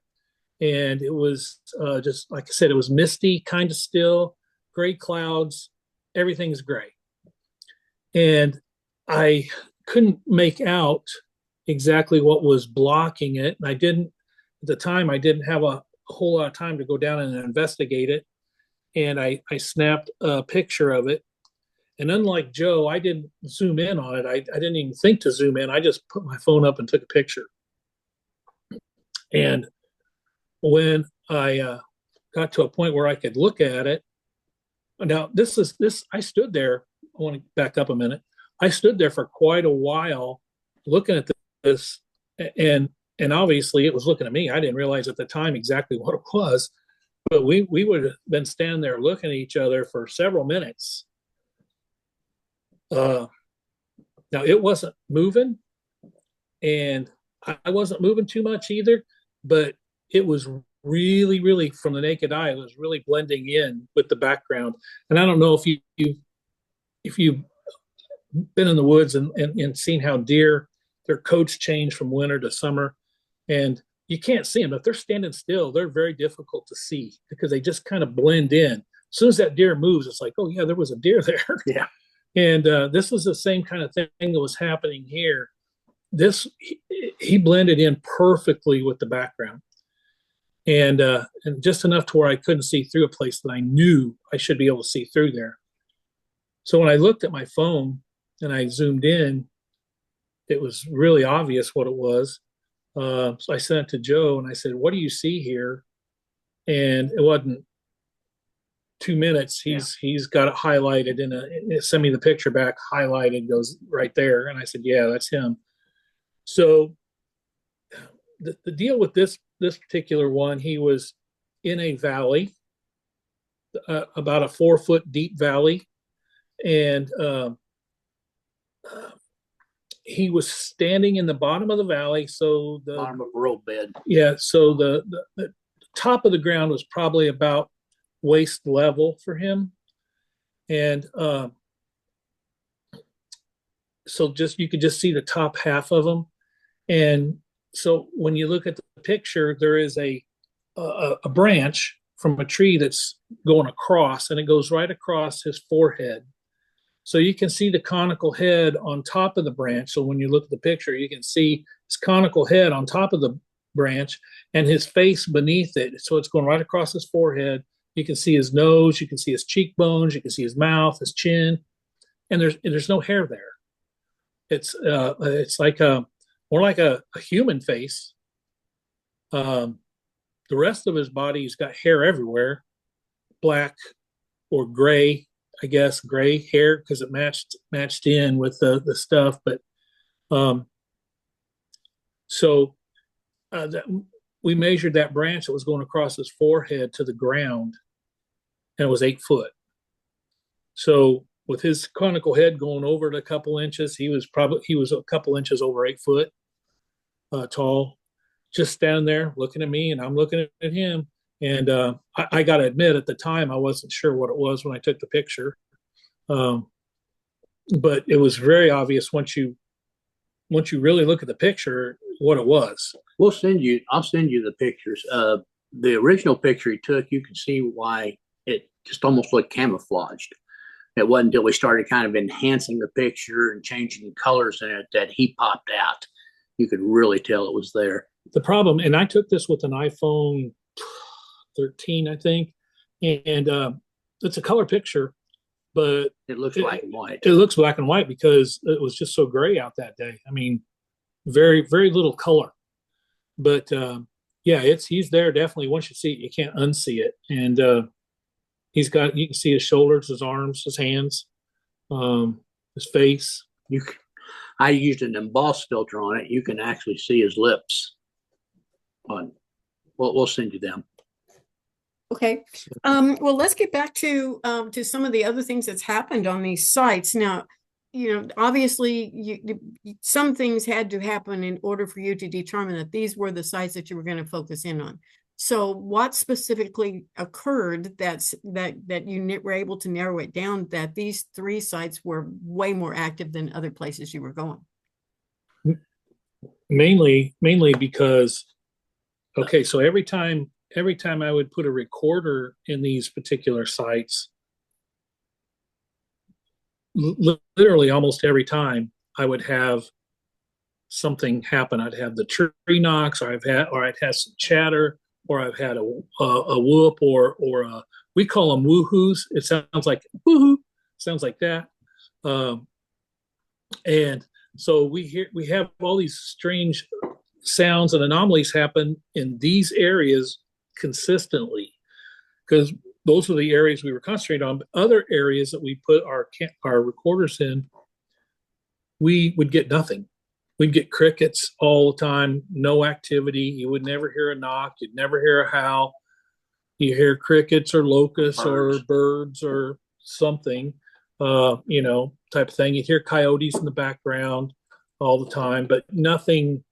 And it was just, like I said, it was misty, kind of still, gray clouds. Everything's gray. And I couldn't make out exactly what was blocking it. And at the time, I didn't have a whole lot of time to go down and investigate it. And I snapped a picture of it. And unlike Joe, I didn't zoom in on it. I didn't even think to zoom in. I just put my phone up and took a picture. And when I got to a point where I could look at it, now I stood there. I want to back up a minute. I stood there for quite a while looking at this, and obviously it was looking at me. I didn't realize at the time exactly what it was, but we would have been standing there looking at each other for several minutes. Now it wasn't moving, and I wasn't moving too much either, but it was really, really from the naked eye, it was really blending in with the background. And I don't know if you've been in the woods and seen how deer their coats change from winter to summer, and you can't see them if they're standing still. They're very difficult to see because they just kind of blend in. As soon as that deer moves, it's like, oh yeah, there was a deer there. Yeah. And this was the same kind of thing that was happening here. He blended in perfectly with the background, and just enough to where I couldn't see through a place that I knew I should be able to see through there. So when I looked at my phone and I zoomed in, it was really obvious what it was. So I sent it to Joe and I said, "What do you see here?" And it wasn't 2 minutes. He's got it highlighted send me the picture back, highlighted, goes right there. And I said, "Yeah, that's him." So the deal with this particular one, he was in a valley, about a 4 foot deep valley, and he was standing in the bottom of the valley. So the bottom of a roadbed. Yeah. So the top of the ground was probably about waist level for him, and so you could just see the top half of him. And so when you look at the picture, there is a branch from a tree that's going across, and it goes right across his forehead. So you can see the conical head on top of the branch. So when you look at the picture, you can see his conical head on top of the branch and his face beneath it. So it's going right across his forehead. You can see his nose, you can see his cheekbones, you can see his mouth, his chin, and there's no hair there. It's like more like a human face. The rest of his body's got hair everywhere, black or gray. I guess gray hair because it matched in with the stuff. But so we measured that branch that was going across his forehead to the ground, and it was 8 foot. So with his conical head going over it a couple inches, he was a couple inches over 8 foot tall, just standing there looking at me, and I'm looking at him. And I got to admit, at the time, I wasn't sure what it was when I took the picture. But it was very obvious once you really look at the picture what it was. I'll send you the pictures. The original picture he took, you can see why it just almost looked camouflaged. It wasn't until we started kind of enhancing the picture and changing the colors in it that he popped out. You could really tell it was there. The problem, and I took this with an iPhone 13, I think, and it's a color picture, but it looks black and white. It looks black and white because it was just so gray out that day. I mean, very, very little color. But yeah, he's there definitely. Once you see it, you can't unsee it. And you can see his shoulders, his arms, his hands, his face. I used an emboss filter on it. You can actually see his lips. We'll send you them. Okay. Well, let's get back to some of the other things that's happened on these sites. Now, obviously, some things had to happen in order for you to determine that these were the sites that you were going to focus in on. So, what specifically occurred that you were able to narrow it down that these 3 sites were way more active than other places you were going? Mainly because, okay, so every time I would put a recorder in these particular sites, literally almost every time I would have something happen. I'd have the tree knocks, or I'd have some chatter, or I've had a whoop, or we call them woohoos. It sounds like woohoo, sounds like that. And so we have all these strange sounds and anomalies happen in these areas consistently, because those are the areas we were concentrating on. But other areas that we put our recorders in, we would get nothing. We'd get crickets all the time, no activity. You would never hear a knock. You'd never hear a howl. You hear crickets or locusts or birds or something, type of thing. You'd hear coyotes in the background. all the time, but nothing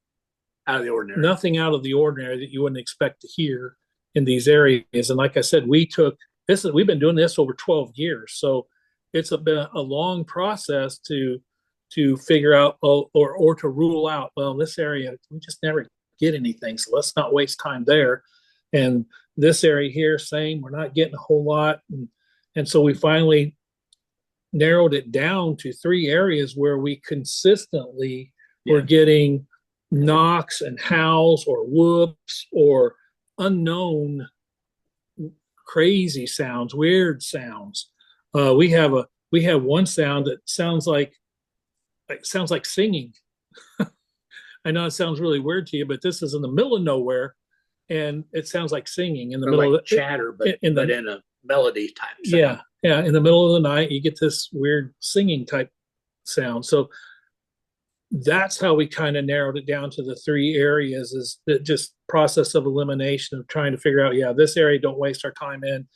Out of the ordinary. nothing out of the ordinary that you wouldn't expect to hear in these areas. And like I said, we've been doing this over 12 years. So it's been a long process to figure out or to rule out, well, this area, we just never get anything. So let's not waste time there. And this area here, same, we're not getting a whole lot. And so we finally narrowed it down to 3 areas where we consistently were getting knocks and howls or whoops or unknown crazy sounds, weird sounds. We have one sound that sounds like singing. I know it sounds really weird to you, but this is in the middle of nowhere, and it sounds like singing in the middle of chatter, but in a melody type sound. Yeah, in the middle of the night, you get this weird singing type sound. So that's how we kind of narrowed it down to the 3 areas, is that just process of elimination of trying to figure out, this area, don't waste our time in.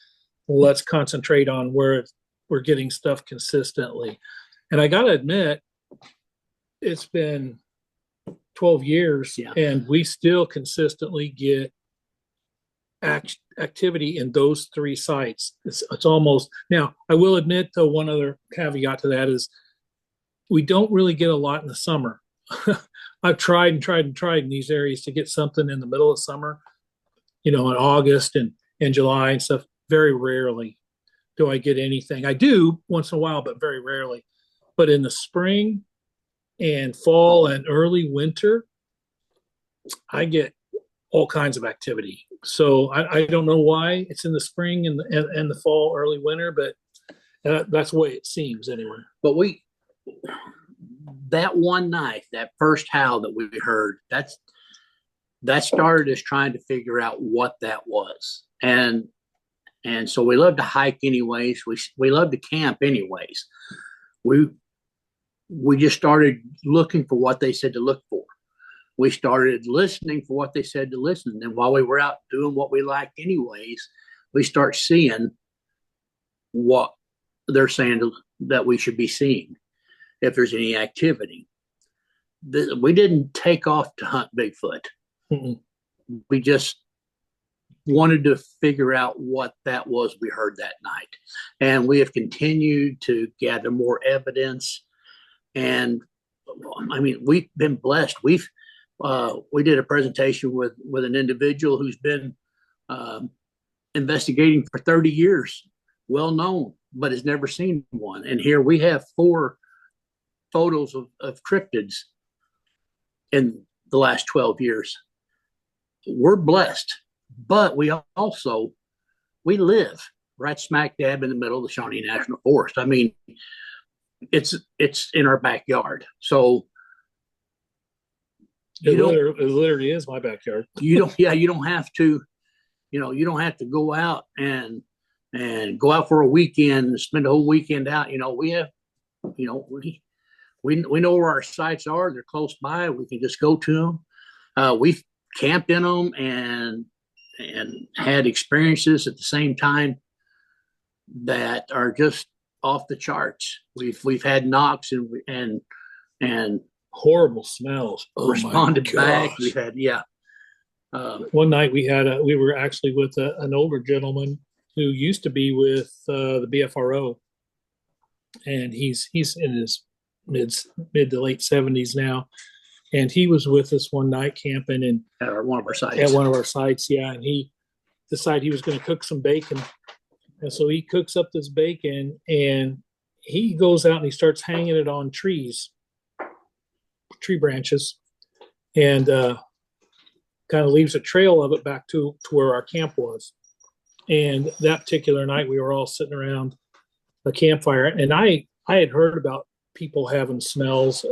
Let's concentrate on where we're getting stuff consistently. And I got to admit, it's been 12 years and we still consistently get activity in those 3 sites. It's almost, now I will admit though, one other caveat to that is we don't really get a lot in the summer. I've tried in these areas to get something in the middle of summer, in August and July and stuff. Very rarely do I get anything. I do once in a while, but very rarely. But in the spring and fall and early winter, I get all kinds of activity. So I don't know why it's in the spring and the fall, early winter, but that's the way it seems anyway. But that one night, that first howl that we heard, that started us trying to figure out what that was. And so we love to hike anyways. We love to camp anyways. We just started looking for what they said to look for. We started listening for what they said to listen. And while we were out doing what we liked anyways, we start seeing what they're saying that we should be seeing, if there's any activity. We didn't take off to hunt Bigfoot. Mm-mm. We just wanted to figure out what that was we heard that night. And we have continued to gather more evidence. And I mean, we've been blessed. We did a presentation with an individual who's been investigating for 30 years, well known, but has never seen one. And here we have 4 photos of cryptids in the last 12 years. We're blessed, but we live right smack dab in the middle of the Shawnee National Forest. I mean, it's in our backyard. So it literally is my backyard. You don't have to go out and go out for a weekend and spend a whole weekend out. We know where our sites are. They're close by. We can just go to them. We've camped in them and had experiences at the same time that are just off the charts. We've had knocks and horrible smells. Responded back. We've had one night we were actually with an older gentleman who used to be with the BFRO, and he's in his mid to late 70s now, and he was with us one night camping and at one of our sites. And he decided he was going to cook some bacon, and so he cooks up this bacon and he goes out and he starts hanging it on tree branches, and kind of leaves a trail of it back to where our camp was. And that particular night we were all sitting around a campfire, and I had heard about people having smells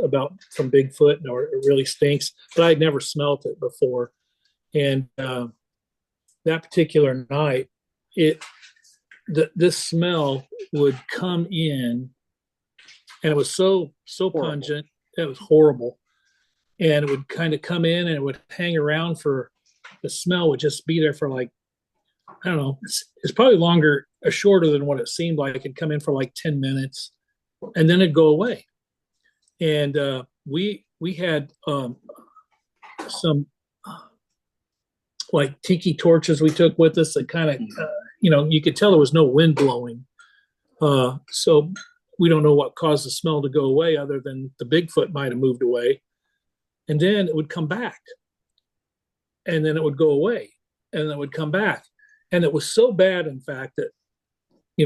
from Bigfoot, or it really stinks, but I'd never smelt it before. And that particular night, this smell would come in, and it was so pungent, it was horrible. And it would kind of come in and it would hang around the smell would just be there for like, I don't know, it's probably shorter than what it seemed like. It'd come in for like 10 minutes and then it'd go away. And we we had some like tiki torches we took with us that kind of, you could tell there was no wind blowing. So we don't know what caused the smell to go away other than the Bigfoot might have moved away. And then it would come back. And then it would go away. And then it would come back. And it was so bad, in fact, that,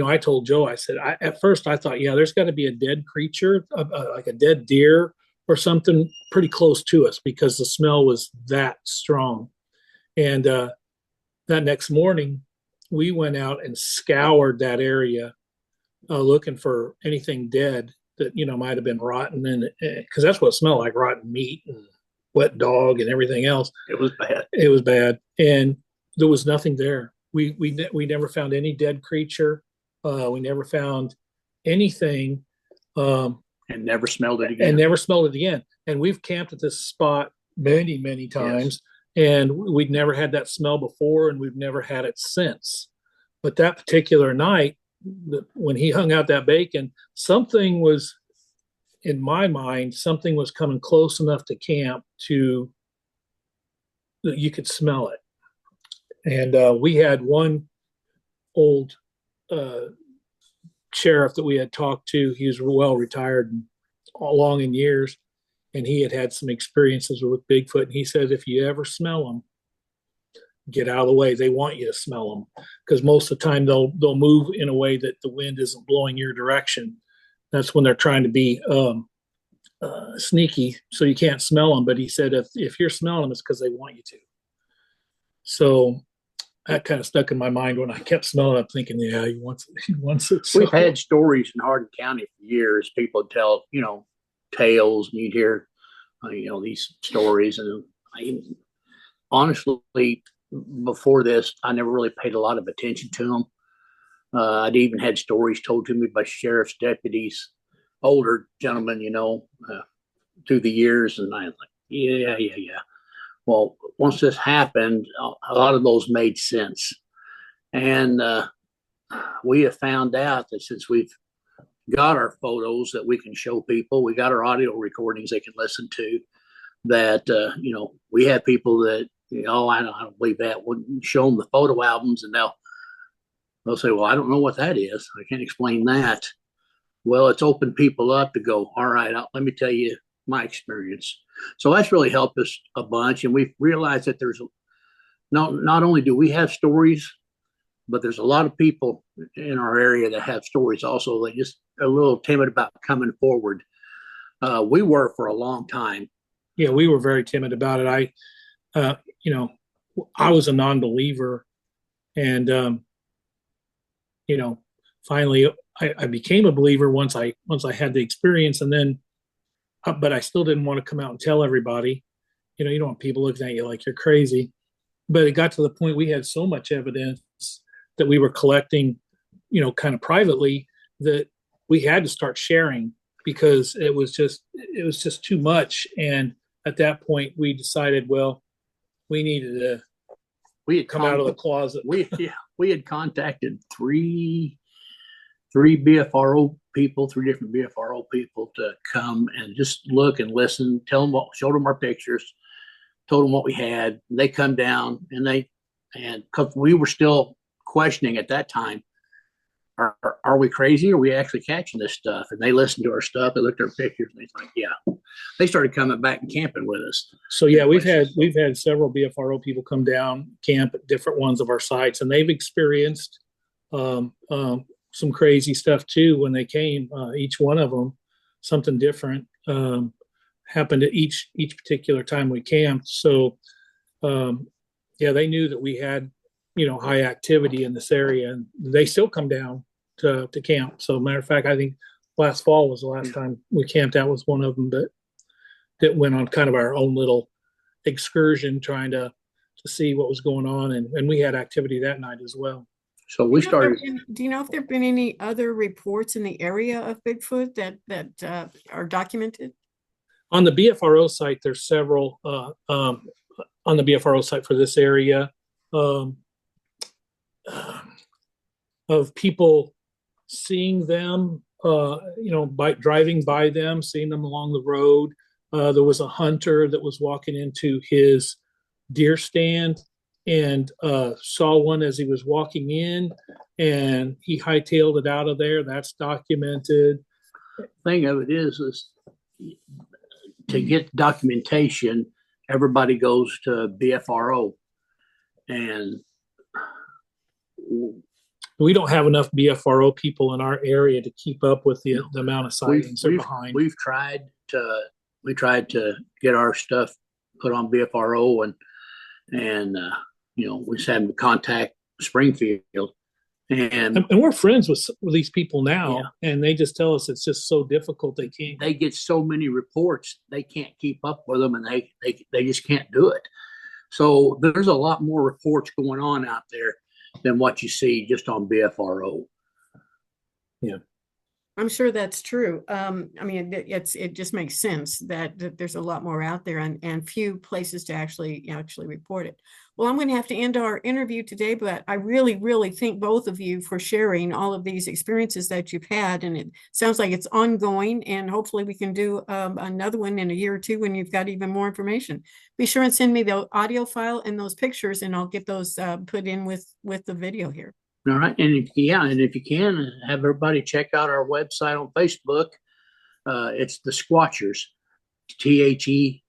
I told Joe, I said, at first I thought, yeah, there's got to be a dead creature, like a dead deer or something pretty close to us because the smell was that strong. And that next morning, we went out and scoured that area looking for anything dead that, might have been rotten. And because that's what it smelled like, rotten meat and wet dog and everything else. It was bad. It was bad. And there was nothing there. We never found any dead creature. We never found anything. And never smelled it again. And we've camped at this spot many, many times. Yes. And we'd never had that smell before, and we've never had it since. But that particular night, when he hung out that bacon, something was, in my mind, something was coming close enough to camp to that you could smell it. And we had one old sheriff that we had talked to. He was well retired and long in years, and he had some experiences with Bigfoot. And he said, if you ever smell them, get out of the way. They want you to smell them because most of the time they'll move in a way that the wind isn't blowing your direction. That's when they're trying to be sneaky, so you can't smell them. But he said if you're smelling them, it's because they want you to. So that kind of stuck in my mind when I kept smelling. I'm thinking, yeah, he wants it. So. We've had stories in Hardin County for years. People would tell, tales, and you'd hear, these stories. And honestly, before this, I never really paid a lot of attention to them. I'd even had stories told to me by sheriff's deputies, older gentlemen, through the years. And I was like, yeah. Well, once this happened, a lot of those made sense. And we have found out that since we've got our photos that we can show people, we got our audio recordings they can listen to, that, we have people that, I don't believe that. We'll show them the photo albums and they'll say, well, I don't know what that is. I can't explain that. Well, it's opened people up to go, all right, let me tell you my experience. So that's really helped us a bunch. And we've realized that there's not only do we have stories, but there's a lot of people in our area that have stories also. They just are a little timid about coming forward. We were for a long time. Yeah, we were very timid about it. I was a non-believer, and finally I became a believer once I had the experience, and then, but I still didn't want to come out and tell everybody. You don't want people looking at you like you're crazy. But it got to the point we had so much evidence that we were collecting, kind of privately, that we had to start sharing because it was just too much. And at that point, we decided, well, we needed to. We had come out of the closet. We had contacted three BFRO people, 3 different BFRO people to come and just look and listen, showed them our pictures, told them what we had. And they come down and because we were still questioning at that time, are we crazy? Are we actually catching this stuff? And they listened to our stuff. They looked at our pictures and they're like, yeah. They started coming back and camping with us. So yeah, we've had several BFRO people come down, camp at different ones of our sites, and they've experienced some crazy stuff too when they came. Each one of them, something different happened at each particular time we camped. So yeah, they knew that we had high activity in this area, and they still come down to camp. So matter of fact, I think last fall was the last time we camped. That was one of them, but that went on kind of our own little excursion trying to see what was going on, and we had activity that night as well. So we started. Do you know if there have been any other reports in the area of Bigfoot that are documented? On the BFRO site, there's several on the BFRO site for this area of people seeing them, by driving by them, seeing them along the road. There was a hunter that was walking into his deer stand and saw one as he was walking in, and he hightailed it out of there. That's documented. Thing of it is to get documentation, everybody goes to BFRO, and we don't have enough BFRO people in our area to keep up with the amount of sightings they're behind. We've tried to get our stuff put on BFRO, and we just haven't contact Springfield, and we're friends with these people now, and they just tell us it's just so difficult. They get so many reports, they can't keep up with them, and they just can't do it. So there's a lot more reports going on out there than what you see just on BFRO. Yeah, I'm sure that's true. I mean, it just makes sense that there's a lot more out there and few places to actually report it. Well, I'm going to have to end our interview today, but I really, really thank both of you for sharing all of these experiences that you've had. And it sounds like it's ongoing, and hopefully we can do another one in a year or two when you've got even more information. Be sure and send me the audio file and those pictures, and I'll get those put in with the video here. All right. And if you can, have everybody check out our website on Facebook. It's the Squatchers, TheSquawTchers.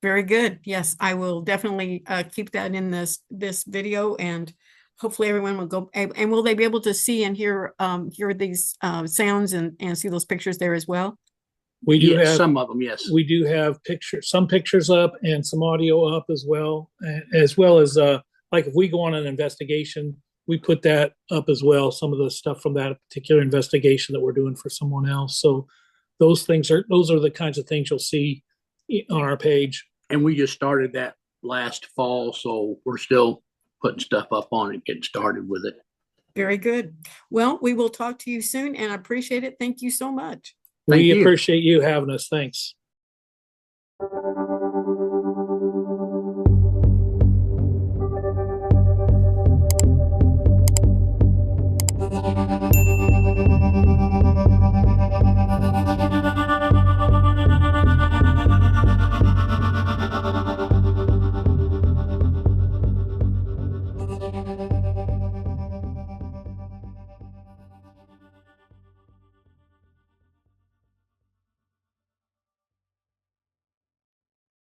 Very good. Yes, I will definitely keep that in this video, and hopefully everyone will go. And will they be able to see and hear these sounds and see those pictures there as well? We do have some of them. Yes, we do have some pictures up and some audio up as well as like if we go on an investigation, we put that up as well. Some of the stuff from that particular investigation that we're doing for someone else. So those are the kinds of things you'll see on our page. And we just started that last fall, so we're still putting stuff up on it, getting started with it. Very good. Well, we will talk to you soon, and I appreciate it. Thank you so much. We appreciate you having us. Thanks.